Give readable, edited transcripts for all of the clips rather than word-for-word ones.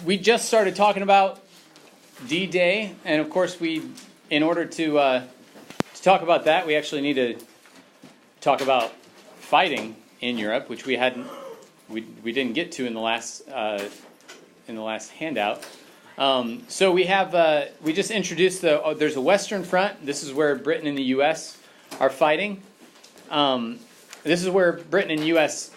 we just started talking about D-Day, and of course in order to talk about that, we actually need to talk about fighting in Europe, which we didn't get to in the last handout. So we just introduced there's a Western Front. This is where Britain and the U.S. are fighting. This is where Britain and U.S.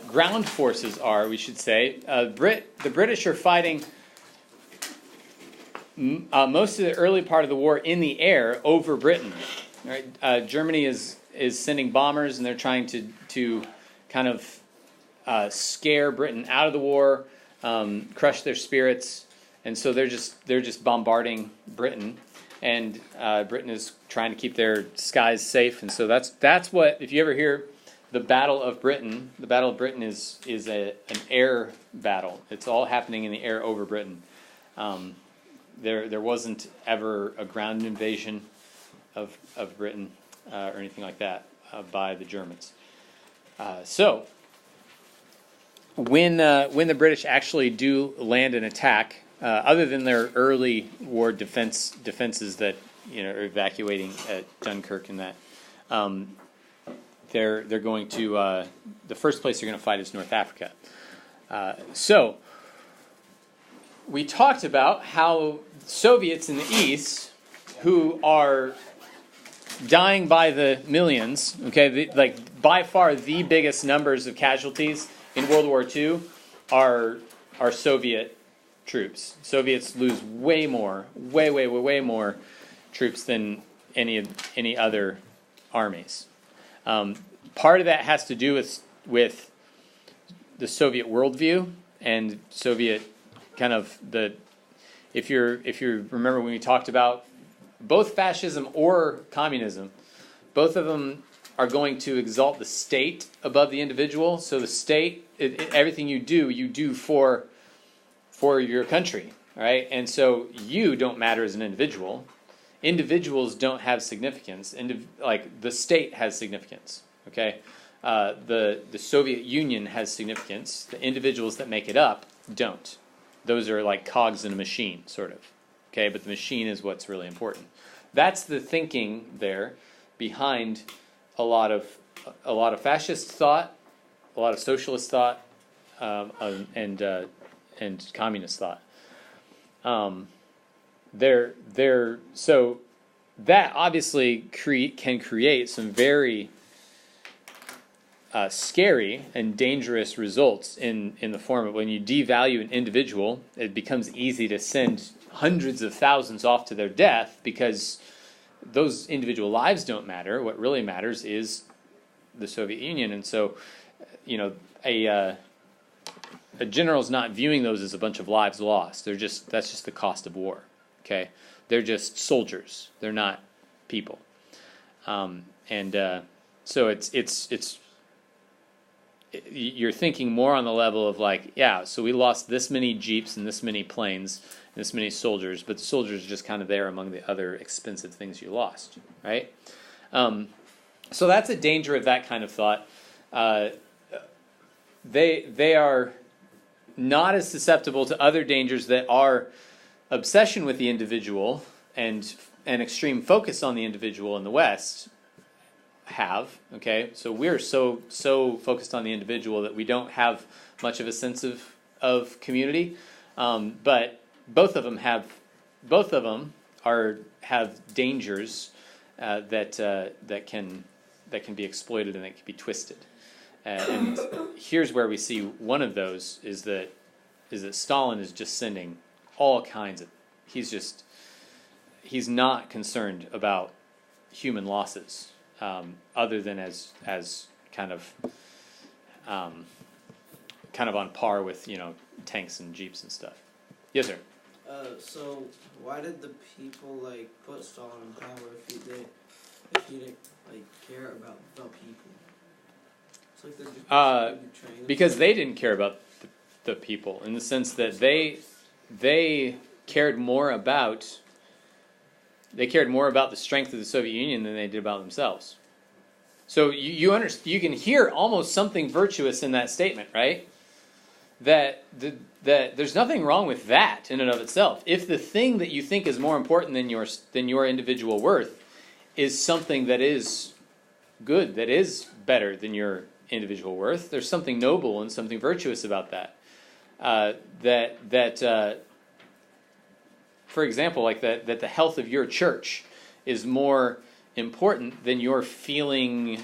Ground forces are, we should say. The British are fighting most of the early part of the war in the air over Britain. Right? Germany is sending bombers, and they're trying to kind of scare Britain out of the war, crush their spirits, and so they're just bombarding Britain, and Britain is trying to keep their skies safe, and so that's what, if you ever hear the Battle of Britain is an air battle. It's all happening in the air over Britain. There wasn't ever a ground invasion of Britain or anything like that by the Germans. So when the British actually do land an attack, other than their early war defenses that are evacuating at Dunkirk and that, they're going to the first place they're going to fight is North Africa. So we talked about how Soviets in the East, who are dying by the millions, okay, by far the biggest numbers of casualties in World War II are Soviet troops. Soviets lose way more troops than any other armies. Part of that has to do with the Soviet worldview and Soviet kind of if you remember when we talked about both fascism or communism, both of them are going to exalt the state above the individual. So the state, everything you do for your country, right? And so you don't matter as an individual. Individuals don't have significance. The state has significance. Okay, the Soviet Union has significance. The individuals that make it up don't. Those are like cogs in a machine, sort of. Okay, but the machine is what's really important. That's the thinking there behind a lot of fascist thought, a lot of socialist thought, and communist thought. So that obviously can create some very scary and dangerous results in the form of when you devalue an individual, it becomes easy to send hundreds of thousands off to their death because those individual lives don't matter. What really matters is the Soviet Union, and so a general's not viewing those as a bunch of lives lost. That's just the cost of war. Okay, they're just soldiers. They're not people, so it's you're thinking more on the level of so we lost this many jeeps and this many planes and this many soldiers, but the soldiers are just kind of there among the other expensive things you lost, right? So that's a danger of that kind of thought. They are not as susceptible to other dangers that are obsession with the individual and an extreme focus on the individual in the West have. Okay, so we're so focused on the individual that we don't have much of a sense of community. But both of them have dangers that can be exploited and that can be twisted. And here's where we see one of those is that Stalin is just sending all kinds of. He's not concerned about human losses. Other than as kind of on par with tanks and jeeps and stuff. Yes, sir. So why did the people put Stalin in power if he didn't care about the people? It's like they're just because they didn't care about the people in the sense that they cared more about. They cared more about the strength of the Soviet Union than they did about themselves. So you can hear almost something virtuous in that statement, right? that there's nothing wrong with that in and of itself. If the thing that you think is more important than your individual worth is something that is good, that is better than your individual worth, there's something noble and something virtuous about that. For example, like that the health of your church is more important than your feeling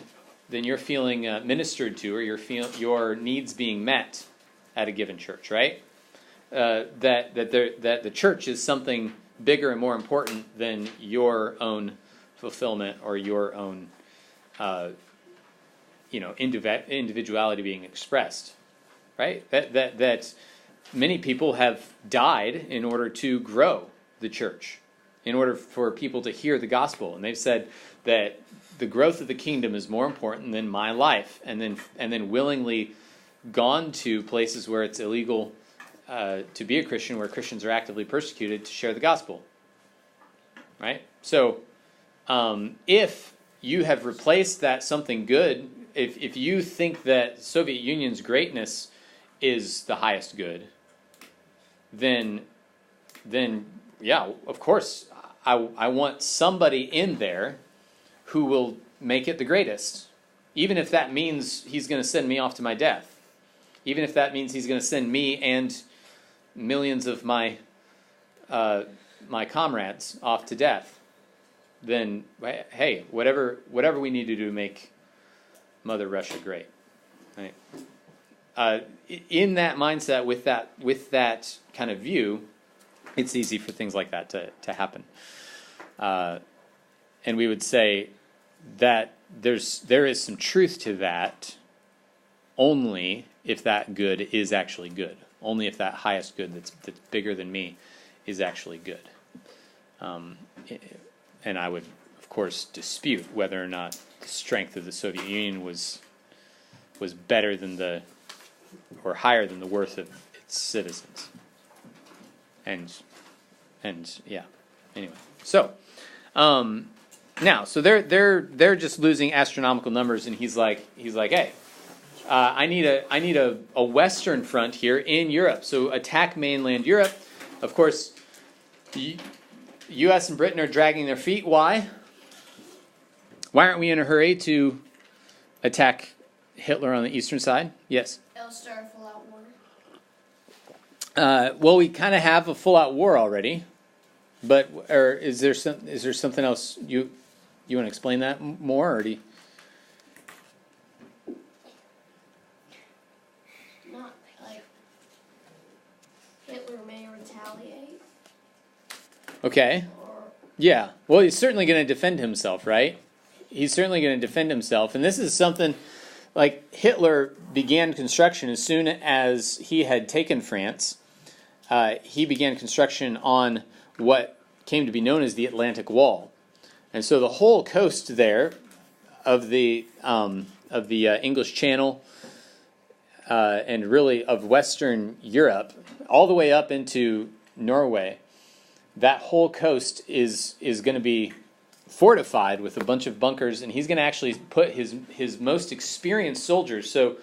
ministered to, or your needs being met at a given church, right? That the church is something bigger and more important than your own fulfillment or your own individuality being expressed, right? That many people have died in order to grow the church, in order for people to hear the gospel, and they've said that the growth of the kingdom is more important than my life, and then willingly gone to places where it's illegal to be a Christian, where Christians are actively persecuted, to share the gospel, right? So if you have replaced that something good, if you think that Soviet Union's greatness is the highest good, then yeah, of course, I want somebody in there who will make it the greatest, even if that means he's going to send me off to my death, even if that means he's going to send me and millions of my comrades off to death. Then, hey, whatever we need to do to make Mother Russia great, right? In that mindset, with that kind of view, it's easy for things like that to happen. And we would say that there is some truth to that only if that good is actually good. Only if that highest good that's bigger than me is actually good. And I would, of course, dispute whether or not the strength of the Soviet Union was better than or higher than the worth of its citizens. And yeah. Anyway, so now, so they're just losing astronomical numbers, and he's like, hey, I need a Western front here in Europe. So attack mainland Europe. Of course, U.S. and Britain are dragging their feet. Why? Why aren't we in a hurry to attack Hitler on the eastern side? Yes. It'll start a full-out war. Well, we kind of have a full-out war already, but is there something else you want to explain that more, or do you? Not like Hitler may retaliate. Okay. Yeah. Well, he's certainly going to defend himself, right? He's certainly going to defend himself, and this is something like Hitler began construction as soon as he had taken France. He began construction on what came to be known as the Atlantic Wall, and so the whole coast there of the English Channel and really of Western Europe, all the way up into Norway, that whole coast is going to be fortified with a bunch of bunkers, and he's going to actually put his most experienced soldiers, so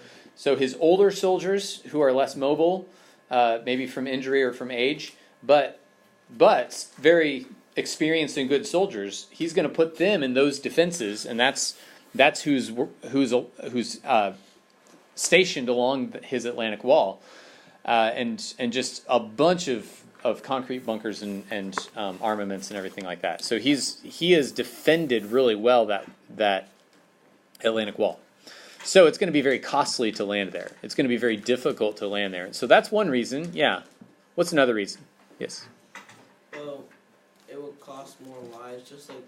his older soldiers who are less mobile, maybe from injury or from age, but very experienced and good soldiers, he's going to put them in those defenses, and that's who's stationed along his Atlantic Wall, and just a bunch of concrete bunkers and armaments and everything like that. So he has defended really well that Atlantic Wall. So it's going to be very costly to land there. It's going to be very difficult to land there. So that's one reason. Yeah. What's another reason? Yes. Well, it would cost more lives. Just like,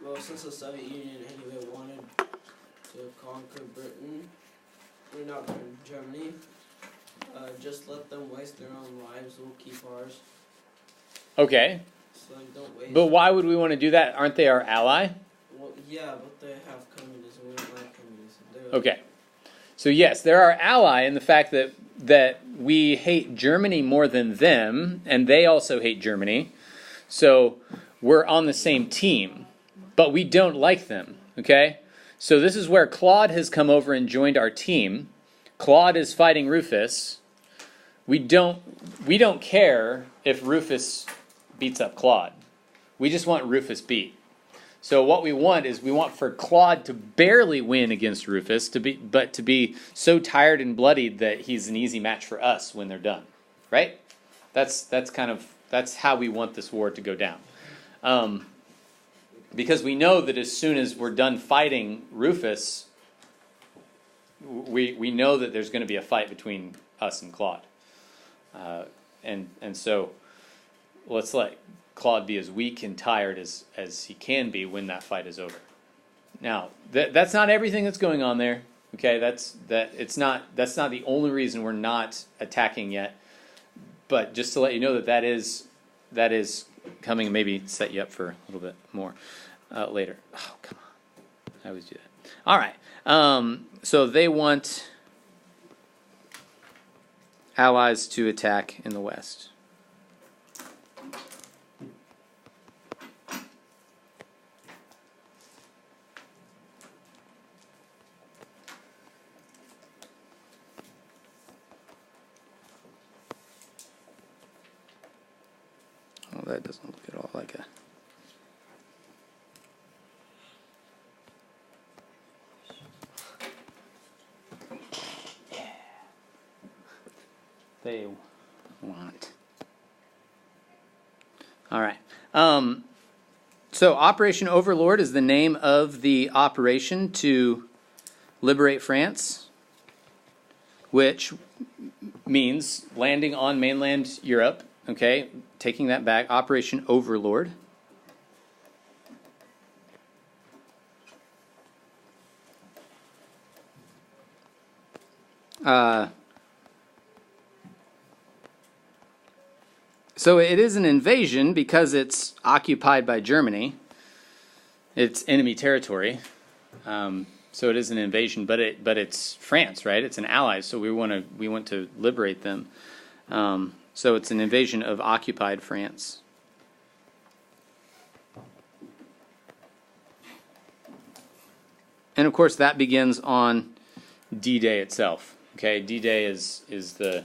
well, since the Soviet Union anyway wanted to conquer Britain, or not Britain, Germany. Just let them waste their own lives. We'll keep ours. Okay. So like, don't waste. But why would we want to do that? Aren't they our ally? Well, yeah, but they have communism. We don't like communism. Okay. So yes, they're our ally in the fact that we hate Germany more than them, and they also hate Germany. So we're on the same team, but we don't like them. Okay. So this is where Claude has come over and joined our team. Claude is fighting Rufus. we don't care if Rufus beats up Claude. We just want Rufus beat. So what we want is for Claude to barely win against Rufus, but to be so tired and bloodied that he's an easy match for us when they're done, right? That's how we want this war to go down, because we know that as soon as we're done fighting Rufus, we know that there's going to be a fight between us and Claude, and so let's let Claude be as weak and tired as he can be when that fight is over. Now, that's not everything that's going on there. Okay, that's not the only reason we're not attacking yet. But just to let you know that is coming. Maybe set you up for a little bit more later. Oh, come on! I always do that. All right. So they want allies to attack in the west. That doesn't look at all like a... Yeah. They want. All right. So Operation Overlord is the name of the operation to liberate France, which means landing on mainland Europe. Okay, taking that back, Operation Overlord. So it is an invasion because it's occupied by Germany. It's enemy territory. So it is an invasion, but it's France, right? It's an ally, so we want to liberate them. So it's an invasion of occupied France. And of course that begins on D-Day itself. Okay, D-Day is the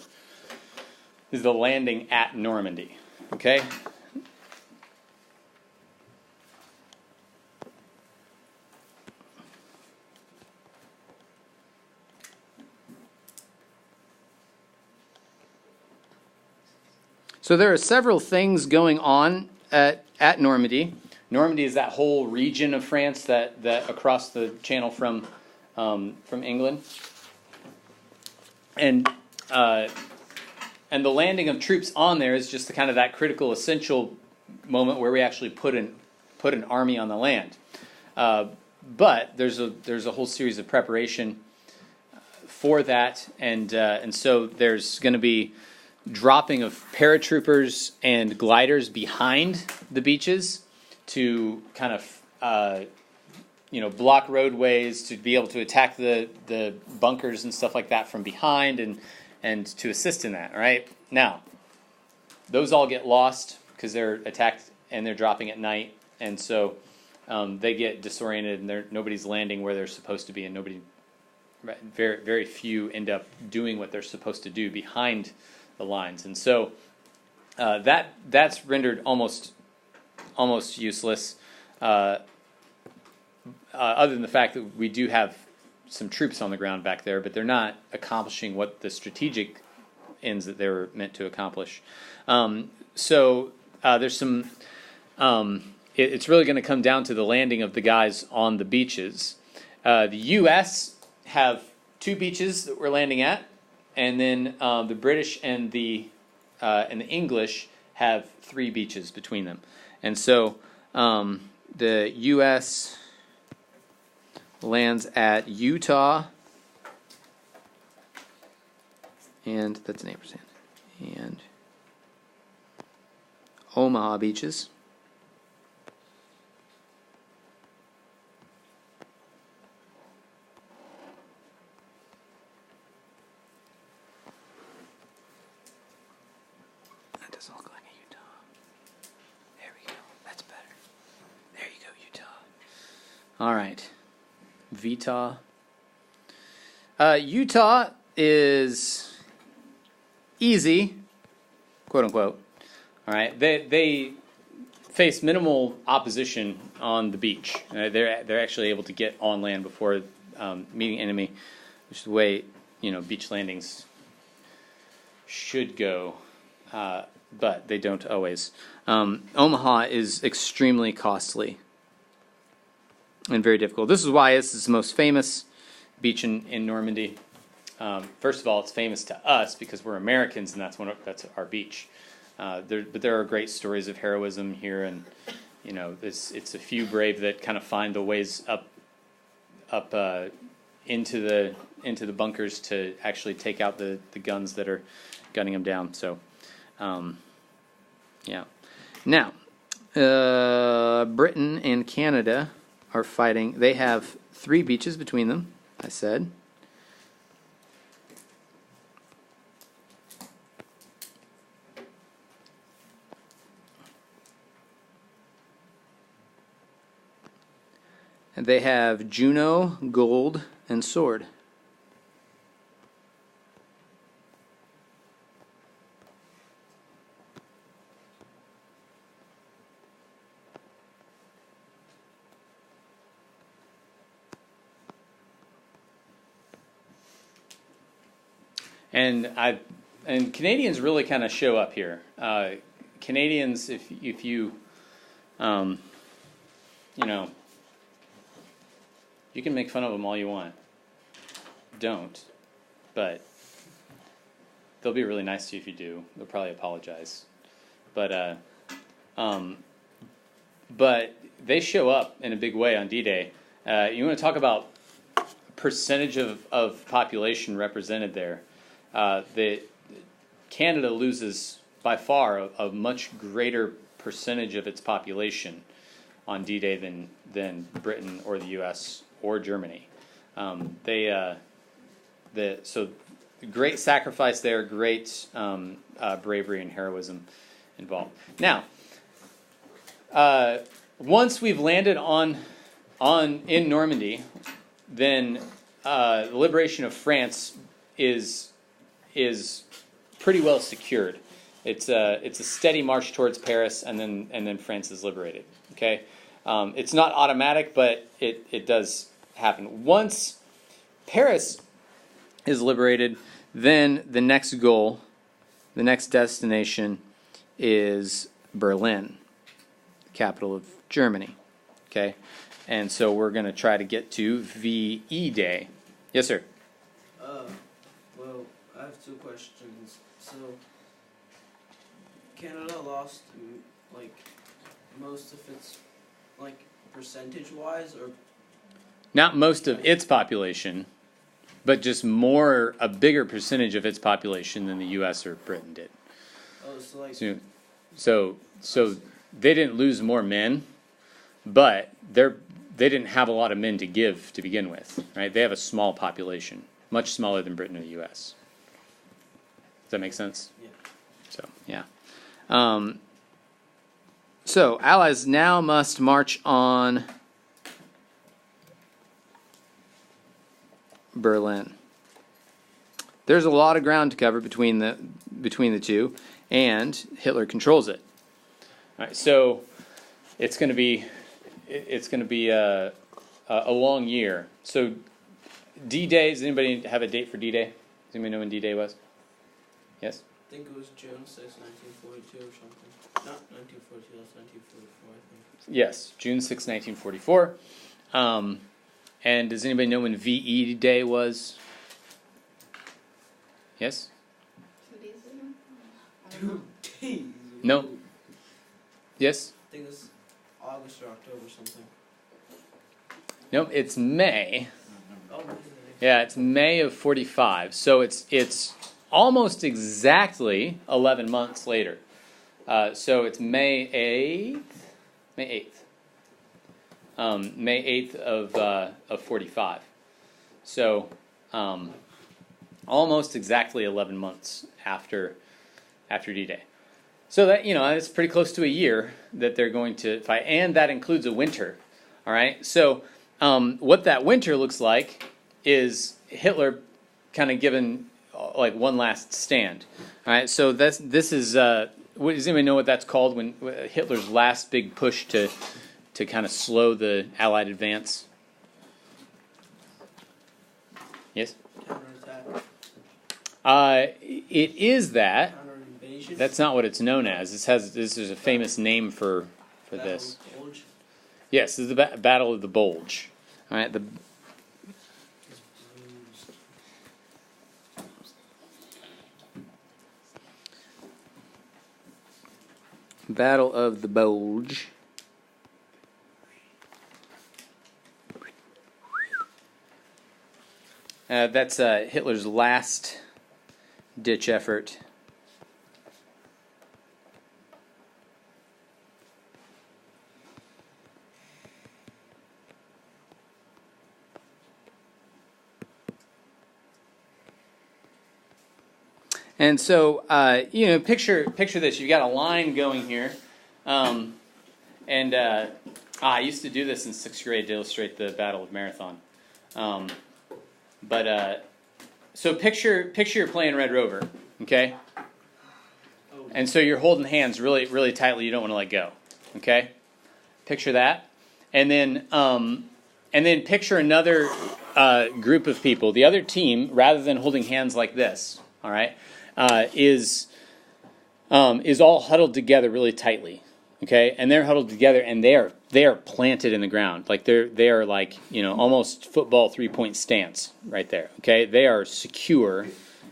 landing at Normandy. Okay? So there are several things going on at Normandy. Normandy is that whole region of France that across the channel from England, and the landing of troops on there is just the kind of that critical, essential moment where we actually put an army on the land. But there's a whole series of preparation for that, and so there's going to be dropping of paratroopers and gliders behind the beaches to kind of block roadways, to be able to attack the bunkers and stuff like that from behind, and to assist in that. Right now, those all get lost because they're attacked and they're dropping at night, and so they get disoriented and nobody's landing where they're supposed to be, and very very few end up doing what they're supposed to do behind the lines, and so that's rendered almost useless, other than the fact that we do have some troops on the ground back there, but they're not accomplishing what the strategic ends that they were meant to accomplish. So there's some. It's really going to come down to the landing of the guys on the beaches. The U.S. have 2 beaches that we're landing at. And then the British and the English have 3 beaches between them. And so the U.S. lands at Utah, and that's an ampersand, and Omaha beaches. Doesn't look like a Utah. There we go. That's better. There you go, Utah. All right. Utah. Utah is easy, quote unquote. All right, they face minimal opposition on the beach. They're actually able to get on land before meeting enemy, which is the way beach landings should go, but they don't always. Omaha is extremely costly and very difficult. This is why this is the most famous beach in Normandy. First of all, it's famous to us because we're Americans, and that's our beach. But there are great stories of heroism here, and it's a few brave that kind of find the ways up into the bunkers to actually take out the guns that are gunning them down. So, yeah. Now, Britain and Canada are fighting. They have 3 beaches between them, I said. And they have Juno, Gold, and Sword. And Canadians really kind of show up here. Canadians, if you you can make fun of them all you want. Don't, but they'll be really nice to you if you do. They'll probably apologize, but they show up in a big way on D-Day. You want to talk about percentage of population represented there? Canada loses by far a much greater percentage of its population on D-Day than Britain or the U.S. or Germany. So great sacrifice there, great bravery and heroism involved. Now, once we've landed in Normandy, then the liberation of France is pretty well secured. It's a steady march towards Paris, and then France is liberated. Okay, it's not automatic, but it does happen. Once Paris is liberated, then the next goal, the next destination is Berlin, the capital of Germany. Okay, and so we're going to try to get to VJDay. Yes, sir. Well, I have 2 questions. So, Canada lost most of its percentage-wise, or not most of its population, but just a bigger percentage of its population than the U.S. or Britain did. Oh, So they didn't lose more men, but they didn't have a lot of men to give to begin with, right? They have a small population, much smaller than Britain or the U.S. Does that make sense? Yeah. So, yeah. So, Allies now must march on Berlin. There's a lot of ground to cover between the two, and Hitler controls it. All right, so it's going to be a long year. So D-Day, does anybody have a date for D-Day? Does anybody know when D-Day was? Yes? I think it was June 6, 1942 or something. Not 1942, that's 1944, I think. Yes, June 6, 1944. And does anybody know when VJDay was? Yes? 2 days ago? 2 days? No? Yes? I think it's August or October or something. Nope, it's May. Oh, Yeah, it's May of 45. So it's almost exactly 11 months later. So it's May 8th. May 8th. May 8th of 45. So almost exactly 11 months after D-Day. So that, it's pretty close to a year that they're going to fight, and that includes a winter. All right. So what that winter looks like is Hitler kind of given like one last stand. All right, so this is does anybody know what that's called? When Hitler's last big push to kind of slow the Allied advance. Yes. Counterattack. It is that. Counter invasion. That's not what it's known as. This is a famous name for this. Bulge. Yes, this is the Battle of the Bulge. All right, the Battle of the Bulge. That's Hitler's last ditch effort. And so, picture this. You've got a line going here. I used to do this in 6th grade to illustrate the Battle of Marathon. So picture you're playing Red Rover, okay? And so you're holding hands really, really tightly. You don't want to let go, okay? Picture that. And then picture another group of people. The other team, rather than holding hands like this, all right, is all huddled together really tightly, okay? And they're huddled together, and they are planted in the ground, like they are like almost football 3-point stance right there, okay? They are secure,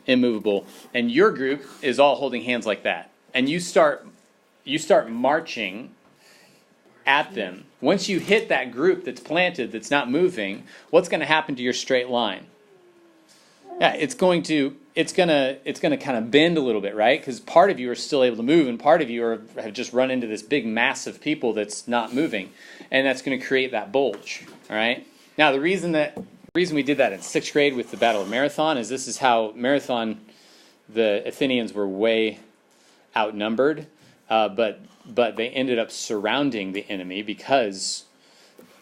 immovable, and your group is all holding hands like that, and you start marching at them. Once you hit that group that's planted, that's not moving, what's going to happen to your straight line? Yeah, it's gonna kind of bend a little bit, right? Because part of you are still able to move, and part of you have just run into this big mass of people that's not moving, and that's going to create that bulge. All right. Now the reason we did that in 6th grade with the Battle of Marathon is this is how Marathon, the Athenians were way outnumbered, but they ended up surrounding the enemy because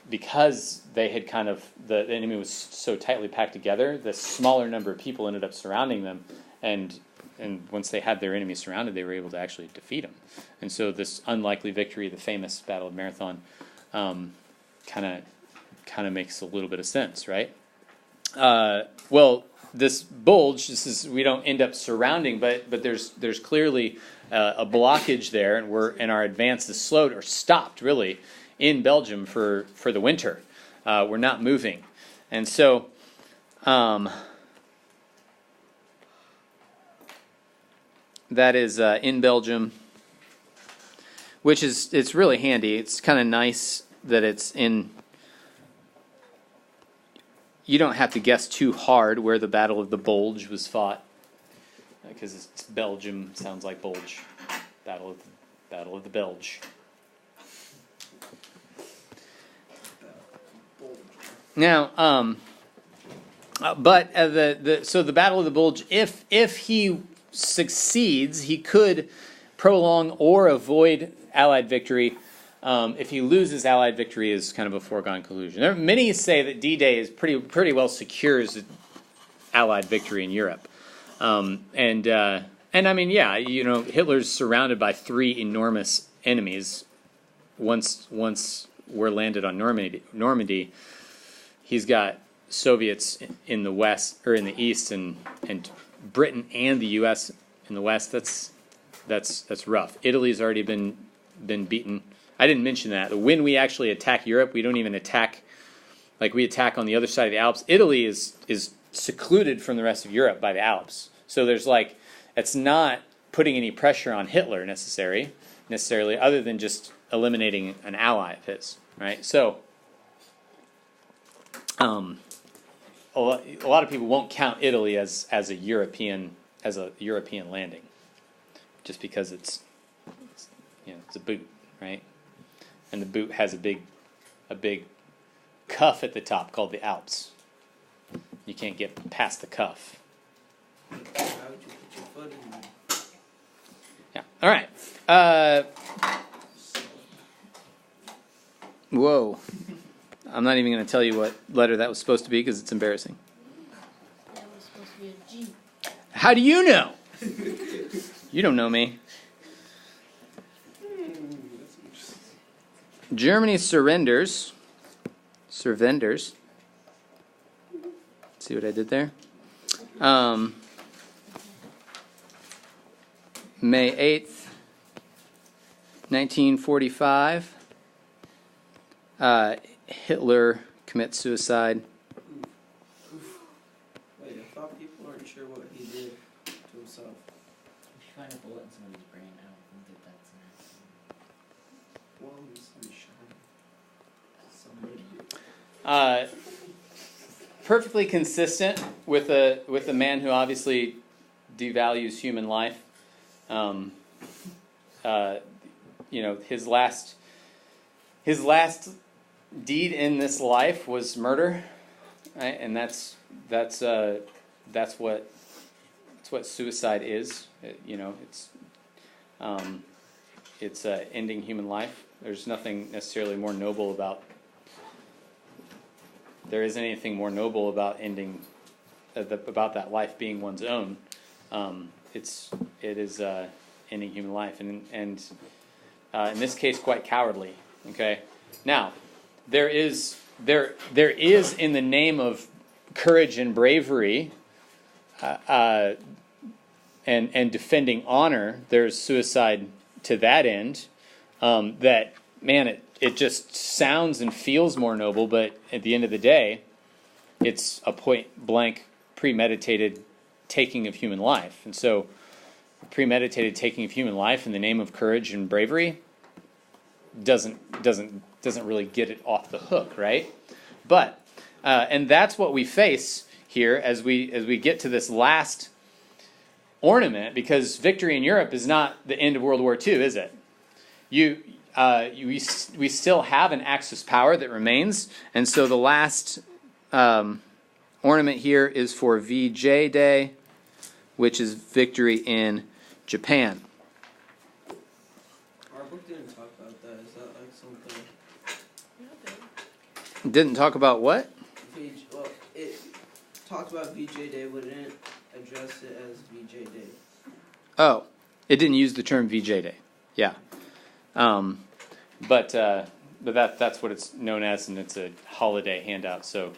they had the enemy was so tightly packed together, the smaller number of people ended up surrounding them, and once they had their enemy surrounded, they were able to actually defeat them. And so this unlikely victory, the famous Battle of Marathon, kind of makes a little bit of sense, right? Well, this bulge, we don't end up surrounding, but there's clearly a blockage there, and our advance is slowed or stopped really in Belgium for the winter. We're not moving, and so that is in Belgium, which it's really handy. It's kind of nice that it's in. You don't have to guess too hard where the Battle of the Bulge was fought, because it's Belgium. Sounds like bulge. Battle of the Bulge. Now, so the Battle of the Bulge, if he succeeds, he could prolong or avoid Allied victory. If he loses, Allied victory is kind of a foregone conclusion. Many say that D-Day is pretty well secures Allied victory in Europe, and I mean, yeah, Hitler's surrounded by 3 enormous enemies. Once we're landed on Normandy. He's got Soviets in the west or in the east, and Britain and the U.S. in the west. That's rough. Italy's already been beaten. I didn't mention that. When we actually attack Europe, we don't even attack like we attack on the other side of the Alps. Italy is secluded from the rest of Europe by the Alps. So there's it's not putting any pressure on Hitler necessarily, other than just eliminating an ally of his. Right. So. A lot of people won't count Italy as a European landing, just because it's a boot, right? And the boot has a big cuff at the top called the Alps. You can't get past the cuff. How would you put your foot in there? Yeah. All right. Whoa. I'm not even going to tell you what letter that was supposed to be because it's embarrassing. That was supposed to be a G. How do you know? You don't know me. Germany surrenders. See what I did there? May 8th, 1945. Hitler commits suicide. Wait, I thought people aren't sure what he did to himself. If you find a bullet in somebody's brain, I don't think that's Well, somebody. Perfectly consistent with a man who obviously devalues human life. His last deed in this life was murder, right? And that's what suicide is. It's ending human life. There's nothing necessarily more noble about. There isn't anything more noble about ending about that life being one's own. It is ending human life, and in this case, quite cowardly. Okay, now there is in the name of courage and bravery, and defending honor, there's suicide to that end. That man, it just sounds and feels more noble, but at the end of the day, it's a point blank premeditated taking of human life. And so premeditated taking of human life in the name of courage and bravery doesn't really get it off the hook, right? But and that's what we face here as we get to this last ornament, because victory in Europe is not the end of World War II, is it? We still have an Axis power that remains, and so the last ornament here is for VJDay, which is victory in Japan. Our book didn't talk about that. Is that like something? Didn't talk about what? Well, it talked about VJDay, but it didn't address it as VJDay. Oh, it didn't use the term VJDay. Yeah. But that's what it's known as, and it's a holiday handout, so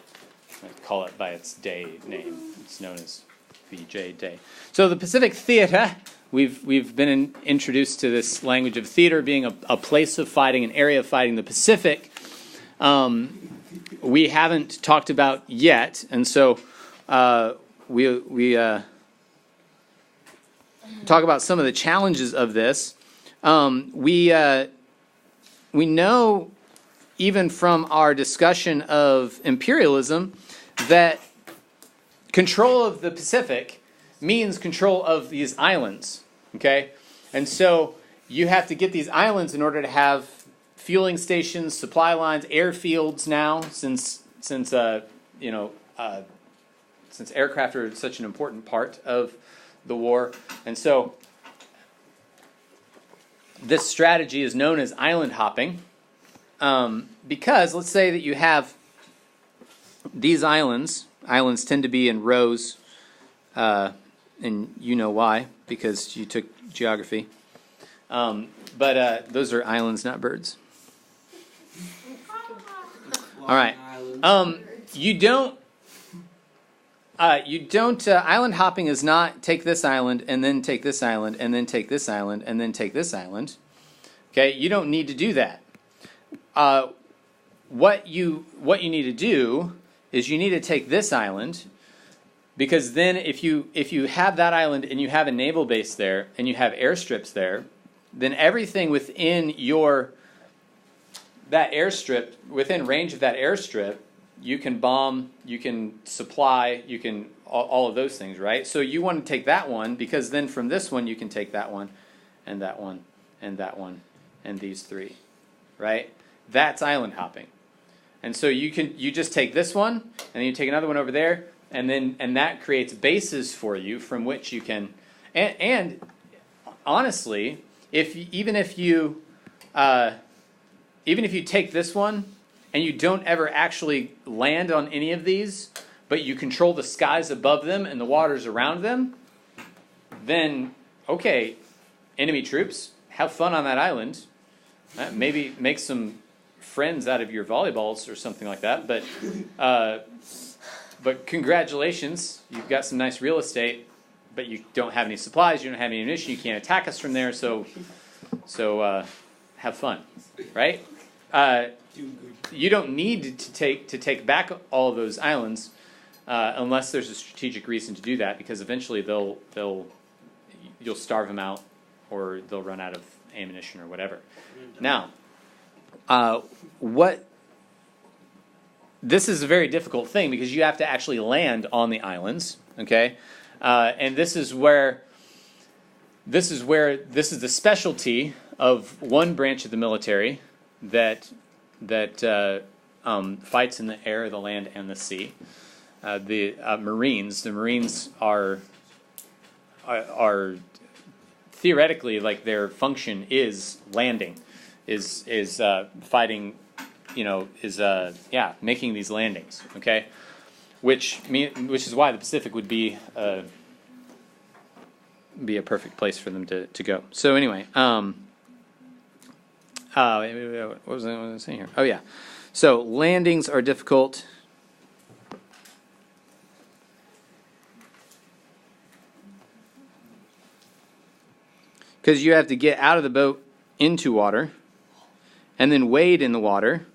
I call it by its day name. It's known as VJDay. So the Pacific Theater, we've been introduced to this language of theater being a place of fighting, an area of fighting. The Pacific, we haven't talked about yet, and so we talk about some of the challenges of this. We know, even from our discussion of imperialism, that control of the Pacific means control of these islands, okay? And so you have to get these islands in order to have fueling stations, supply lines, airfields now, since aircraft are such an important part of the war. And so this strategy is known as island hopping, because let's say that you have these islands. Islands tend to be in rows, and you know why, because you took geography. But those are islands, not birds. All right. Island hopping is not take this island and then take this island and then take this island and then take this island. Okay, you don't need to do that. What you need to do is you need to take this island, because then if you have that island and you have a naval base there and you have airstrips there, then everything within that airstrip, within range of that airstrip, you can bomb, you can supply, you can all of those things, right? So you want to take that one, because then from this one you can take that one, and that one, and that one, and these three, right? That's island hopping. And so you just take this one, and then you take another one over there, and that creates bases for you from which you can, and honestly, even if you take this one and you don't ever actually land on any of these, but you control the skies above them and the waters around them, then okay, enemy troops, have fun on that island. Maybe make some friends out of your volleyballs or something like that. But congratulations, you've got some nice real estate, but you don't have any supplies, you don't have any ammunition, you can't attack us from there. So have fun, right? You don't need to take back all of those islands unless there's a strategic reason to do that, because eventually you'll starve them out, or they'll run out of ammunition or whatever. Now, this is a very difficult thing because you have to actually land on the islands, okay? And this is the specialty of one branch of the military that fights in the air, the land, and the sea. The Marines. The Marines are theoretically, like, their function is landing, is fighting, making these landings. Okay, which is why the Pacific would be a perfect place for them to go. So anyway, what was I saying here? Oh yeah, so landings are difficult. Because you have to get out of the boat into water and then wade in the water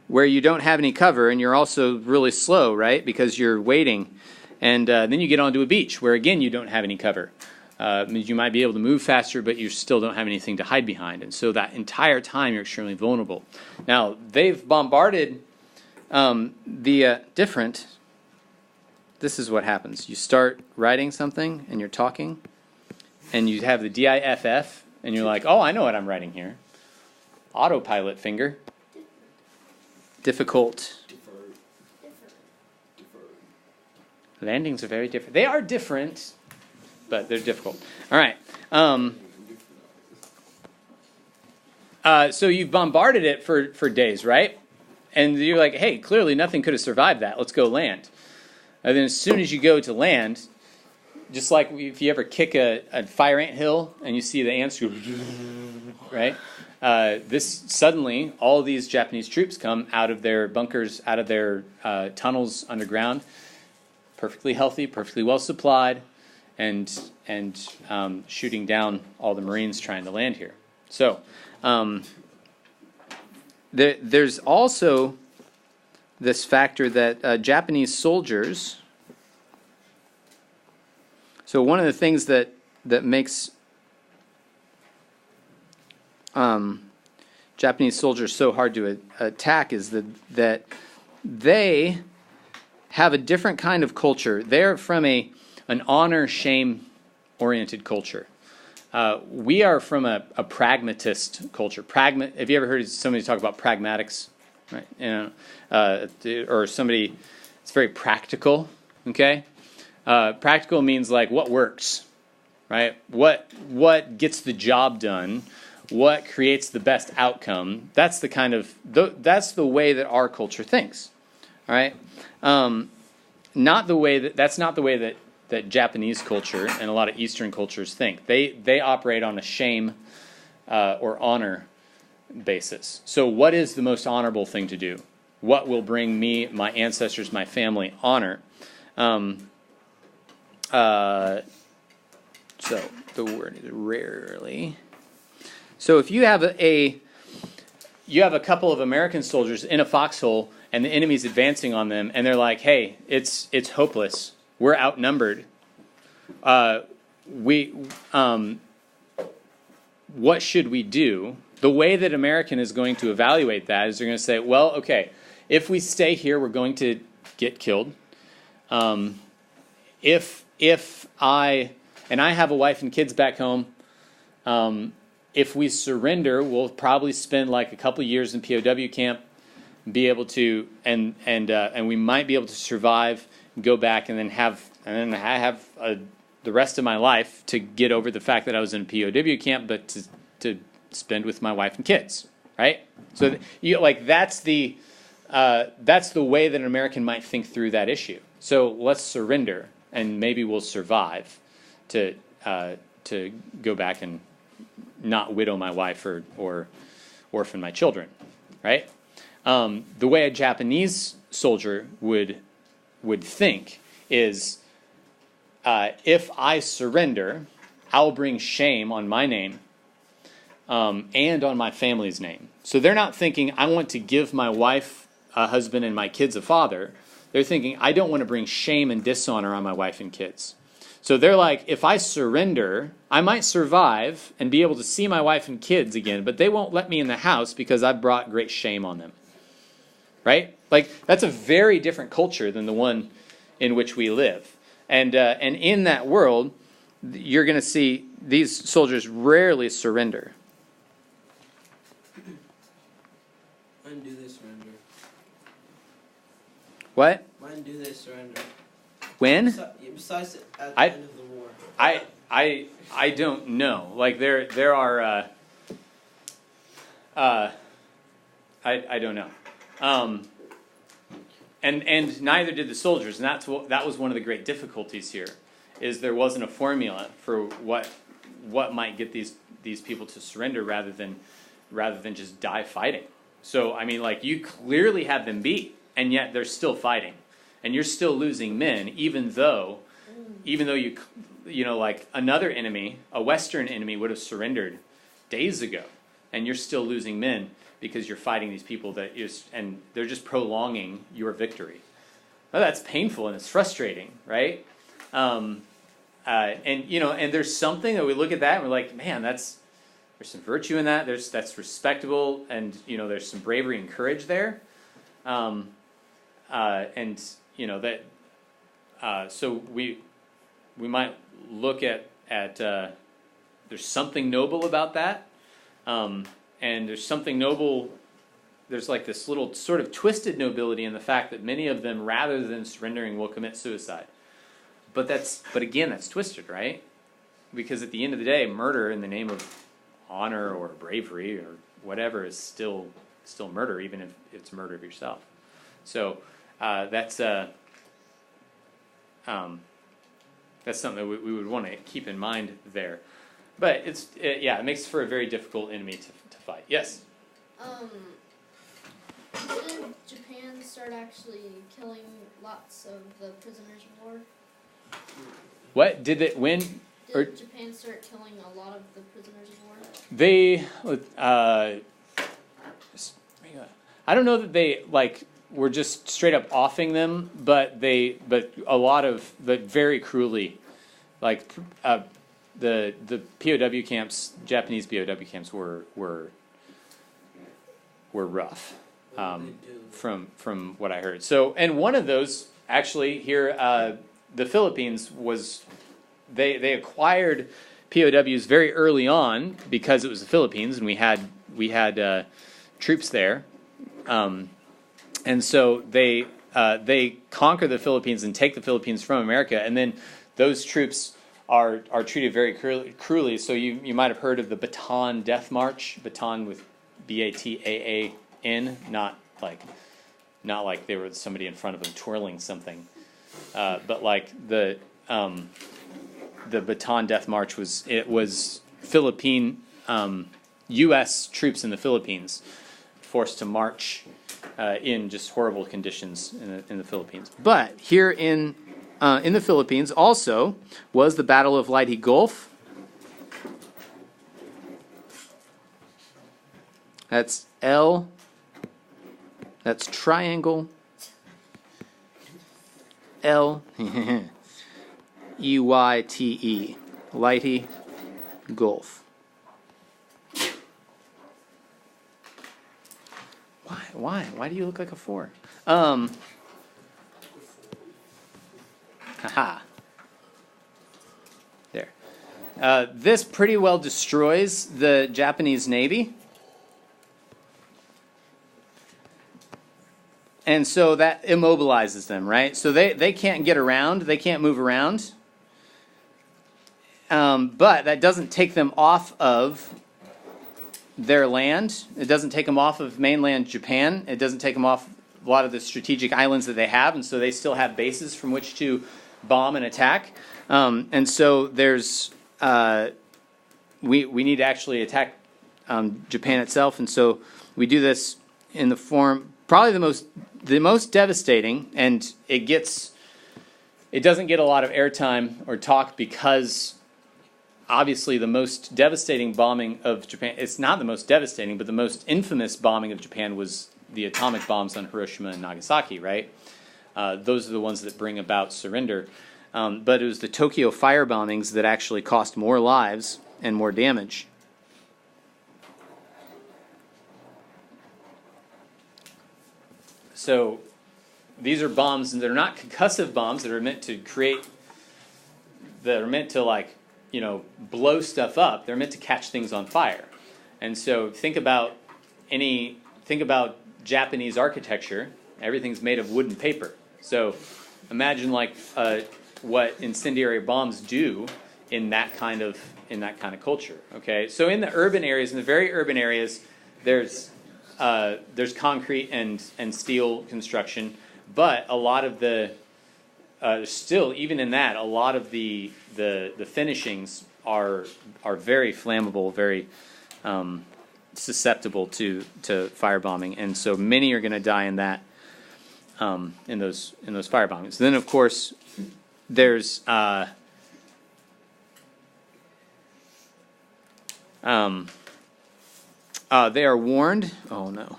where you don't have any cover, and you're also really slow, right? Because you're wading. And then you get onto a beach where, again, you don't have any cover. You might be able to move faster, but you still don't have anything to hide behind. And so that entire time, you're extremely vulnerable. Now, they've bombarded different. This is what happens. You start writing something, and you're talking, and you have the DIFF, and you're like, oh, I know what I'm writing here. Autopilot finger. Difficult. Landings are very different. They are different, but they're difficult. All right. So you've bombarded it for days, right? And you're like, hey, clearly nothing could have survived that. Let's go land. And then as soon as you go to land, just like if you ever kick a fire ant hill and you see the ants go, right? Suddenly, all of these Japanese troops come out of their bunkers, out of their tunnels underground, perfectly healthy, perfectly well supplied, and shooting down all the Marines trying to land here. So there's also this factor that Japanese soldiers. So one of the things that makes Japanese soldiers so hard to attack is that they have a different kind of culture. They're from an honor-shame oriented culture. We are from a pragmatist culture. Have you ever heard somebody talk about pragmatics? Right? Or somebody, it's very practical. Okay. Practical means like what works, right? What gets the job done? What creates the best outcome? That's that's the way that our culture thinks, all right? That's not the way that Japanese culture and a lot of Eastern cultures think. They operate on a shame or honor basis. So what is the most honorable thing to do? What will bring me, my ancestors, my family honor? So the word is rarely. So if you have a couple of American soldiers in a foxhole and the enemy's advancing on them, and they're like, "Hey, it's hopeless. We're outnumbered. What should we do?" The way that American is going to evaluate that is they're going to say, "Well, okay, if we stay here, we're going to get killed. If I have a wife and kids back home, if we surrender, we'll probably spend like a couple years in POW camp, be able to, and we might be able to survive, go back, and then have the rest of my life to get over the fact that I was in a POW camp, but to spend with my wife and kids, right? So that's the way that an American might think through that issue. So let's surrender, and maybe we'll survive to to go back and not widow my wife or orphan my children, right? The way a Japanese soldier would think is, if I surrender, I'll bring shame on my name and on my family's name. So they're not thinking, I want to give my wife a husband and my kids a father. They're thinking, I don't want to bring shame and dishonor on my wife and kids. So they're like, if I surrender, I might survive and be able to see my wife and kids again, but they won't let me in the house because I've brought great shame on them. Right? Like, that's a very different culture than the one in which we live. And in that world, you're going to see these soldiers rarely surrender. When do they surrender? What? When do they surrender? When? Besides at the end of the war. I don't know. Like there are I don't know. And neither did the soldiers, and that was one of the great difficulties here, is there wasn't a formula for what might get these people to surrender rather than just die fighting. So I mean, like, you clearly have them beat, and yet they're still fighting, and you're still losing men, even though you know, like, another enemy, a Western enemy, would have surrendered days ago, and you're still losing men because you're fighting these people and they're just prolonging your victory. Well, that's painful and it's frustrating, right? And there's something that we look at that and we're like, man, there's some virtue in that. That's respectable, and there's some bravery and courage there. So we might look at there's something noble about that. And there's something noble, there's like this little sort of twisted nobility in the fact that many of them, rather than surrendering, will commit suicide. But again, that's twisted, right? Because at the end of the day, murder in the name of honor or bravery or whatever is still murder, even if it's murder of yourself. So that's something that we would want to keep in mind there. But it makes for a very difficult enemy to fight. Yes? Did Japan start actually killing lots of the prisoners of war? What? When? Did Japan start killing a lot of the prisoners of war? They, I don't know that they, were just straight up offing them, but very cruelly, the POW camps, Japanese POW camps were rough, from what I heard. So, and one of those actually here, the Philippines was, they acquired POWs very early on because it was the Philippines and we had troops there, and so they conquer the Philippines and take the Philippines from America, and then those troops are treated very cruelly. So you might have heard of the Bataan Death March. Bataan with Bataan, not like they were somebody in front of them twirling something, but like the Bataan Death March was Philippine U.S. troops in the Philippines forced to march in just horrible conditions in the Philippines. But here in the Philippines also was the Battle of Leyte Gulf. That's L. That's triangle. L. E-Y-T-E. Leyte Gulf. Why? Why do you look like a 4? Haha. There. This pretty well destroys the Japanese Navy. And so that immobilizes them, right? So they can't get around. They can't move around. But that doesn't take them off of their land. It doesn't take them off of mainland Japan. It doesn't take them off a lot of the strategic islands that they have. And so they still have bases from which to bomb and attack. And so there's we need to actually attack Japan itself, and so we do this in the form probably the most devastating, and it doesn't get a lot of airtime or talk because obviously the most devastating bombing of Japan, it's not the most devastating, but the most infamous bombing of Japan was the atomic bombs on Hiroshima and Nagasaki, right? Those are the ones that bring about surrender. But it was the Tokyo fire bombings that actually cost more lives and more damage. So these are bombs, and they're not concussive bombs that are meant to like, you know, blow stuff up. They're meant to catch things on fire. And so think about Japanese architecture. Everything's made of wood and paper. So imagine like what incendiary bombs do in that kind of culture. Okay, so in the urban areas, in the very urban areas, there's concrete and steel construction, but a lot of the still, even in that, a lot of the finishings are very flammable, very susceptible to firebombing, and so many are going to die in that in those firebombings. Then, of course, there's they are warned. Oh no.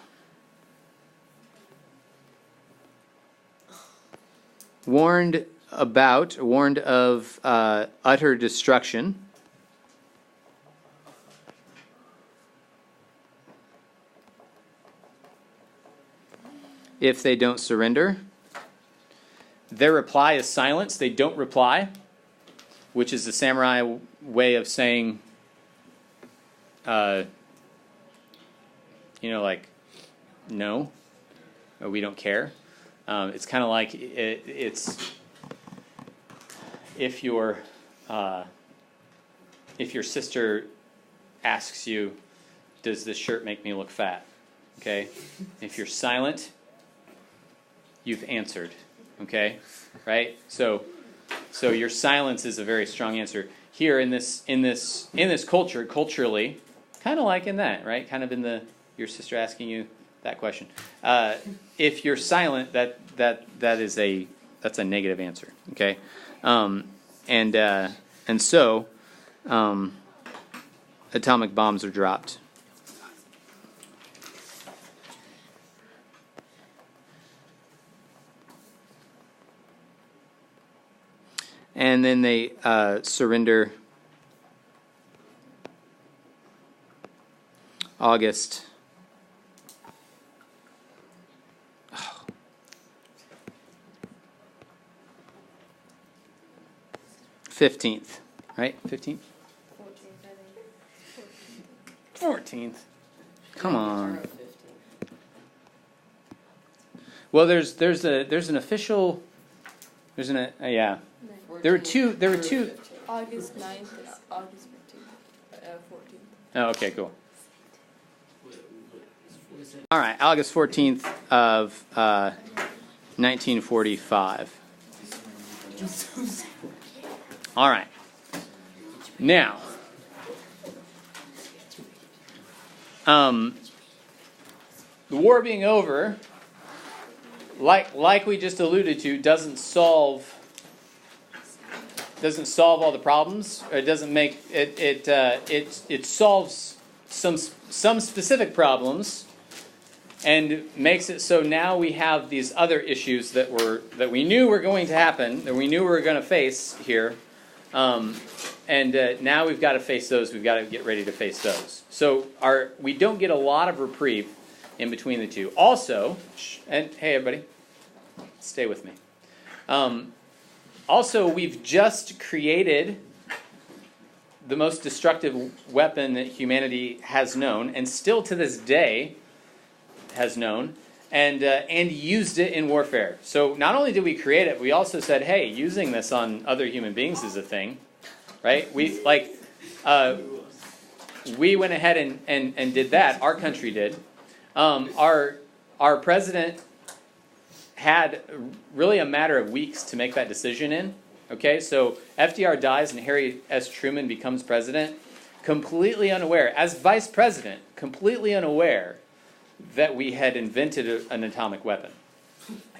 Warned of utter destruction. If they don't surrender. Their reply is silence. They don't reply, which is the samurai way of saying, like, no, or we don't care. It's kind of like it's if your sister asks you, does this shirt make me look fat? Okay, if you're silent, you've answered. Okay, right? So your silence is a very strong answer here in this culture, culturally, kind of like in that, right? Kind of in your sister asking you that question. If you're silent, that's a negative answer. Okay, and so atomic bombs are dropped. And then they surrender August 15th, right? 15th? 14th. Come on. Well, there's an official. Yeah. There were two. August 9th and August 15th, 14th. Oh, okay, cool. All right, August 14th of 1945. All right. Now, the war being over, like we just alluded to, doesn't solve all the problems. It doesn't make it solves some specific problems and makes it so now we have these other issues that we knew were going to happen, that we knew we were going to face here, and now we've got to face those. We've got to get ready to face those. So we don't get a lot of reprieve in between the two. Also, and hey everybody, stay with me. Also, we've just created the most destructive weapon that humanity has known, and still to this day has known, and used it in warfare. So not only did we create it, we also said, hey, using this on other human beings is a thing, right? We went ahead and did that. Our country did. Our president had really a matter of weeks to make that decision in. Okay, so FDR dies and Harry S. Truman becomes president, completely unaware, as vice president, completely unaware that we had invented an atomic weapon.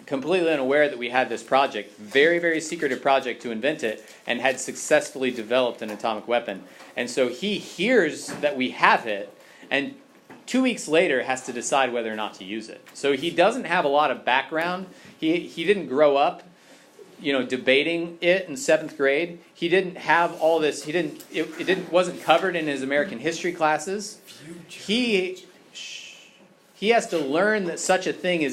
Completely unaware that we had this project, very, very secretive project to invent it, and had successfully developed an atomic weapon. And so he hears that we have it, and 2 weeks later has to decide whether or not to use it. So he doesn't have a lot of background. He didn't grow up, debating it in 7th grade. He didn't have all this. It wasn't covered in his American history classes. He has to learn that such a thing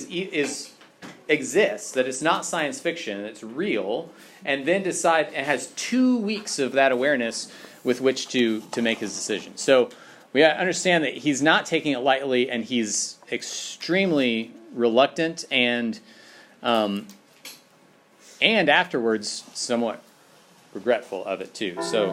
exists, that it's not science fiction, it's real, and then decide, and has 2 weeks of that awareness with which to make his decision. So we understand that he's not taking it lightly, and he's extremely reluctant and afterwards somewhat regretful of it too. So